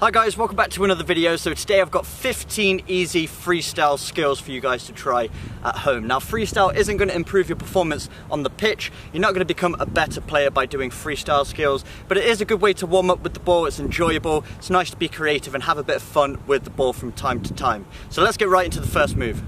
Hi guys, welcome back to another video. So today I've got 15 easy freestyle skills for you guys to try at home. Now freestyle isn't going to improve your performance on the pitch. You're not going to become a better player by doing freestyle skills, but it is a good way to warm up with the ball. It's enjoyable, it's nice to be creative and have a bit of fun with the ball from time to time. So let's get right into the first move.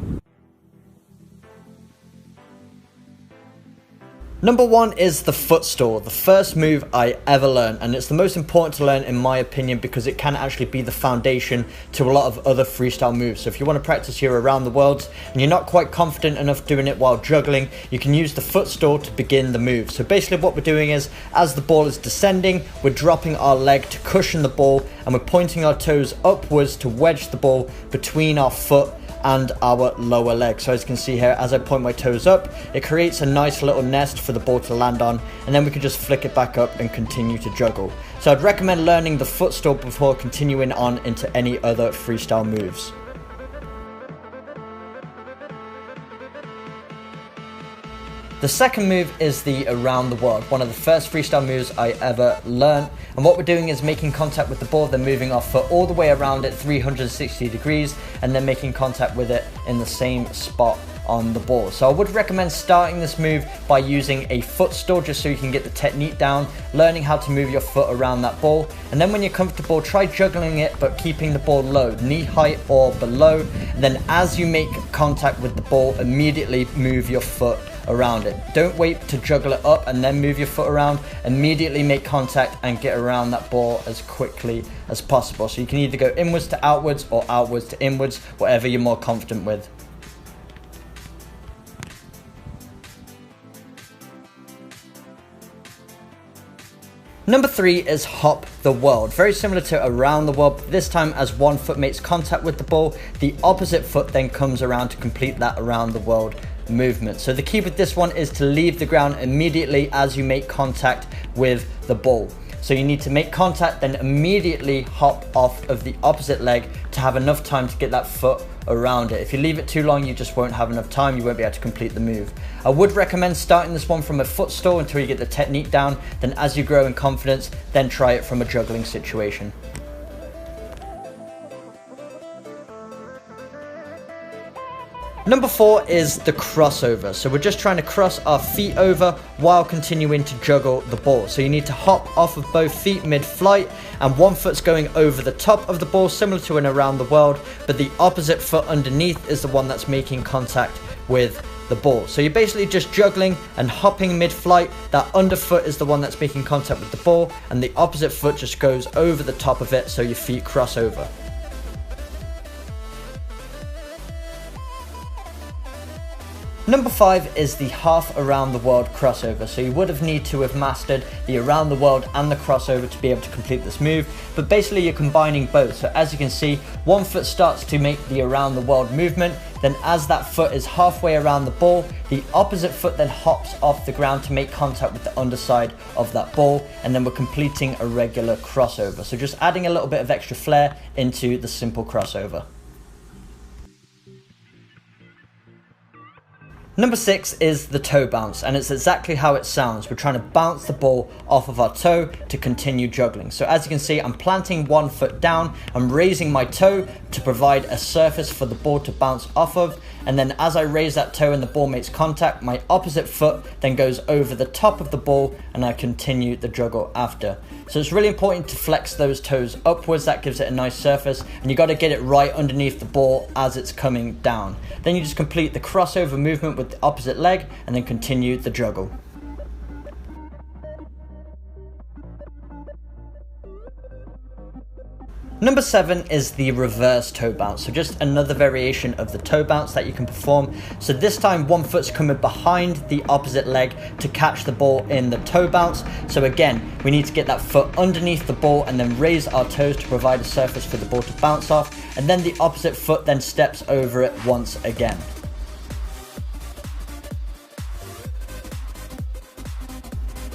Number one is the foot store, the first move I ever learned, and it's the most important to learn in my opinion because it can actually be the foundation to a lot of other freestyle moves. So if you want to practice here around the world and you're not quite confident enough doing it while juggling, you can use the foot store to begin the move. So basically what we're doing is, as the ball is descending, we're dropping our leg to cushion the ball and we're pointing our toes upwards to wedge the ball between our foot and our lower leg. So as you can see here, as I point my toes up, it creates a nice little nest for the ball to land on, and then we can just flick it back up and continue to juggle. So I'd recommend learning the foot store before continuing on into any other freestyle moves. The second move is the around the world, one of the first freestyle moves I ever learned. And what we're doing is making contact with the ball, then moving our foot all the way around it 360 degrees, and then making contact with it in the same spot on the ball. So I would recommend starting this move by using a foot store just so you can get the technique down, learning how to move your foot around that ball. And then when you're comfortable, try juggling it but keeping the ball low, knee height or below. And then as you make contact with the ball, immediately move your foot around it. Don't wait to juggle it up and then move your foot around. Immediately make contact and get around that ball as quickly as possible. So you can either go inwards to outwards or outwards to inwards, whatever you're more confident with. Number three is hop the world. Very similar to around the world, but this time as one foot makes contact with the ball, the opposite foot then comes around to complete that around the world movement. So the key with this one is to leave the ground immediately as you make contact with the ball. So you need to make contact, then immediately hop off of the opposite leg to have enough time to get that foot around it. If you leave it too long, you just won't have enough time, you won't be able to complete the move. I would recommend starting this one from a foot store until you get the technique down, then as you grow in confidence, then try it from a juggling situation. Number four is the crossover. So we're just trying to cross our feet over while continuing to juggle the ball. So you need to hop off of both feet mid-flight, and one foot's going over the top of the ball, similar to an around the world, but the opposite foot underneath is the one that's making contact with the ball. So you're basically just juggling and hopping mid-flight. That underfoot is the one that's making contact with the ball, and the opposite foot just goes over the top of it, so your feet cross over. Number five is the half around the world crossover. So you would have need to have mastered the around the world and the crossover to be able to complete this move, but basically you're combining both. So as you can see, one foot starts to make the around the world movement, then as that foot is halfway around the ball, the opposite foot then hops off the ground to make contact with the underside of that ball, and then we're completing a regular crossover. So just adding a little bit of extra flair into the simple crossover. Number six is the toe bounce, and it's exactly how it sounds. We're trying to bounce the ball off of our toe to continue juggling. So as you can see, I'm planting one foot down, I'm raising my toe to provide a surface for the ball to bounce off of, and then as I raise that toe and the ball makes contact, my opposite foot then goes over the top of the ball and I continue the juggle after. So it's really important to flex those toes upwards, that gives it a nice surface, and you got to get it right underneath the ball as it's coming down. Then you just complete the crossover movement with the opposite leg and then continue the juggle. Number seven is the reverse toe bounce. So just another variation of the toe bounce that you can perform. So this time one foot's coming behind the opposite leg to catch the ball in the toe bounce. So again, we need to get that foot underneath the ball and then raise our toes to provide a surface for the ball to bounce off. And then the opposite foot then steps over it once again.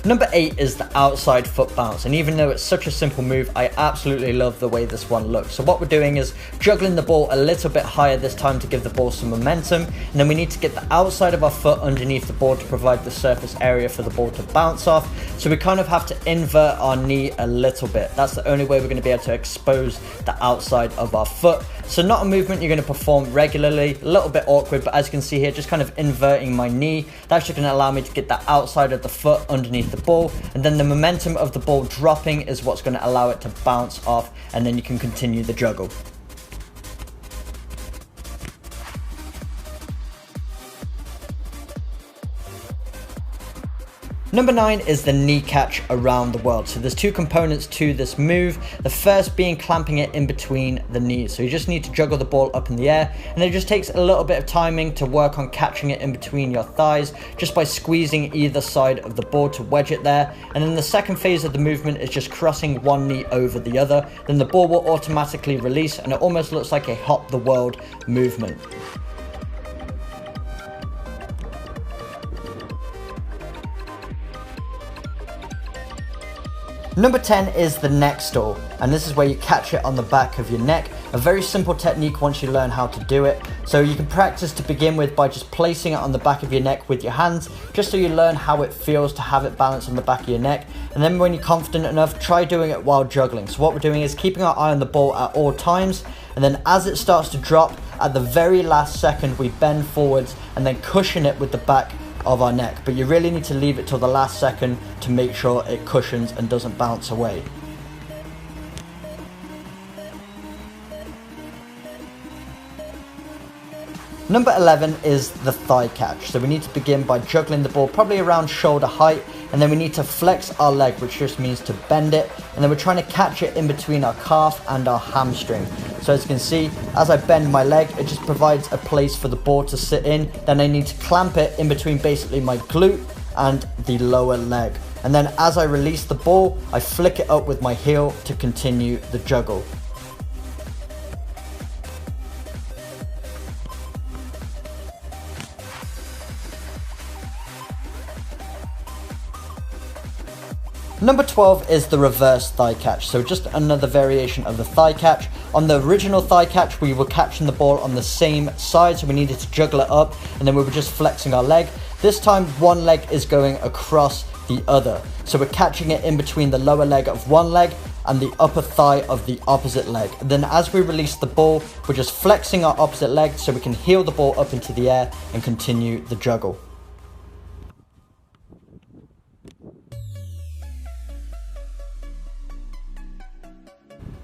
Number 8 is the outside foot bounce, and even though it's such a simple move, I absolutely love the way this one looks. So what we're doing is juggling the ball a little bit higher this time to give the ball some momentum, and then we need to get the outside of our foot underneath the ball to provide the surface area for the ball to bounce off. So we kind of have to invert our knee a little bit. That's the only way we're going to be able to expose the outside of our foot. So not a movement you're going to perform regularly, a little bit awkward, but as you can see here, just kind of inverting my knee. That's just going to allow me to get the outside of the foot underneath the ball, and then the momentum of the ball dropping is what's going to allow it to bounce off, and then you can continue the juggle. Number 9 is the knee catch around the world. So there's two components to this move. The first being clamping it in between the knees. So you just need to juggle the ball up in the air, and it just takes a little bit of timing to work on catching it in between your thighs just by squeezing either side of the ball to wedge it there. And then the second phase of the movement is just crossing one knee over the other. Then the ball will automatically release, and it almost looks like a hop the world movement. Number 10 is the neck stall, and this is where you catch it on the back of your neck. A very simple technique once you learn how to do it. So you can practice to begin with by just placing it on the back of your neck with your hands, just so you learn how it feels to have it balanced on the back of your neck. And then when you're confident enough, try doing it while juggling. So what we're doing is keeping our eye on the ball at all times, and then as it starts to drop, at the very last second, we bend forwards and then cushion it with the back of our neck, but you really need to leave it till the last second to make sure it cushions and doesn't bounce away. Number 11 is the thigh catch. So we need to begin by juggling the ball probably around shoulder height, and then we need to flex our leg, which just means to bend it, and then we're trying to catch it in between our calf and our hamstring. So as you can see, as I bend my leg, it just provides a place for the ball to sit in. Then I need to clamp it in between basically my glute and the lower leg. And then as I release the ball, I flick it up with my heel to continue the juggle. Number 12 is the reverse thigh catch, so just another variation of the thigh catch. On the original thigh catch, we were catching the ball on the same side, so we needed to juggle it up, and then we were just flexing our leg. This time, one leg is going across the other, so we're catching it in between the lower leg of one leg and the upper thigh of the opposite leg. And then as we release the ball, we're just flexing our opposite leg so we can heel the ball up into the air and continue the juggle.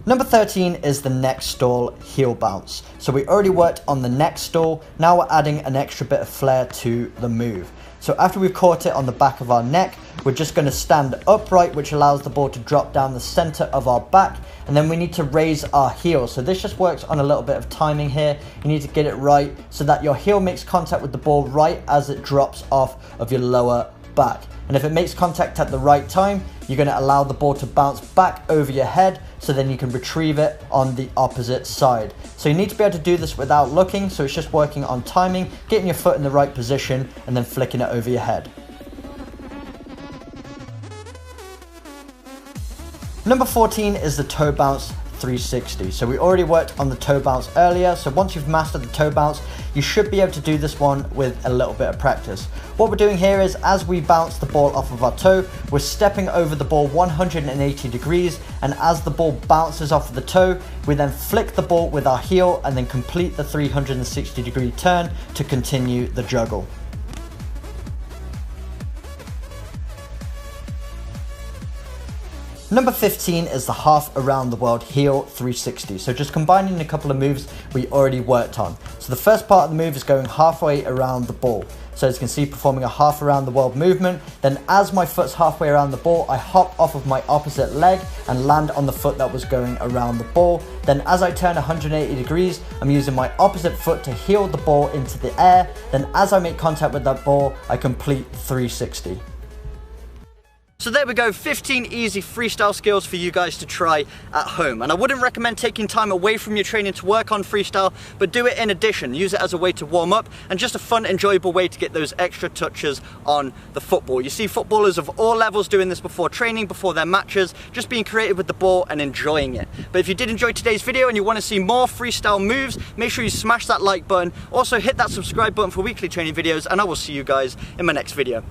Number 13 is the neck stall heel bounce. So we already worked on the neck stall, now we're adding an extra bit of flair to the move. So after we've caught it on the back of our neck, we're just going to stand upright, which allows the ball to drop down the center of our back, and then we need to raise our heel. So this just works on a little bit of timing here. You need to get it right so that your heel makes contact with the ball right as it drops off of your lower back. And if it makes contact at the right time, you're going to allow the ball to bounce back over your head, so then you can retrieve it on the opposite side. So you need to be able to do this without looking, so it's just working on timing, getting your foot in the right position, and then flicking it over your head. Number 14 is the toe bounce 360. So we already worked on the toe bounce earlier, so once you've mastered the toe bounce, you should be able to do this one with a little bit of practice. What we're doing here is, as we bounce the ball off of our toe, we're stepping over the ball 180 degrees, and as the ball bounces off of the toe, we then flick the ball with our heel and then complete the 360 degree turn to continue the juggle. Number 15 is the half around the world heel 360. So just combining a couple of moves we already worked on. So the first part of the move is going halfway around the ball. So as you can see, performing a half around the world movement. Then as my foot's halfway around the ball, I hop off of my opposite leg and land on the foot that was going around the ball. Then as I turn 180 degrees, I'm using my opposite foot to heel the ball into the air. Then as I make contact with that ball, I complete 360. So there we go, 15 easy freestyle skills for you guys to try at home. And I wouldn't recommend taking time away from your training to work on freestyle, but do it in addition. Use it as a way to warm up and just a fun, enjoyable way to get those extra touches on the football. You see footballers of all levels doing this before training, before their matches, just being creative with the ball and enjoying it. But if you did enjoy today's video and you want to see more freestyle moves, make sure you smash that like button. Also hit that subscribe button for weekly training videos, and I will see you guys in my next video.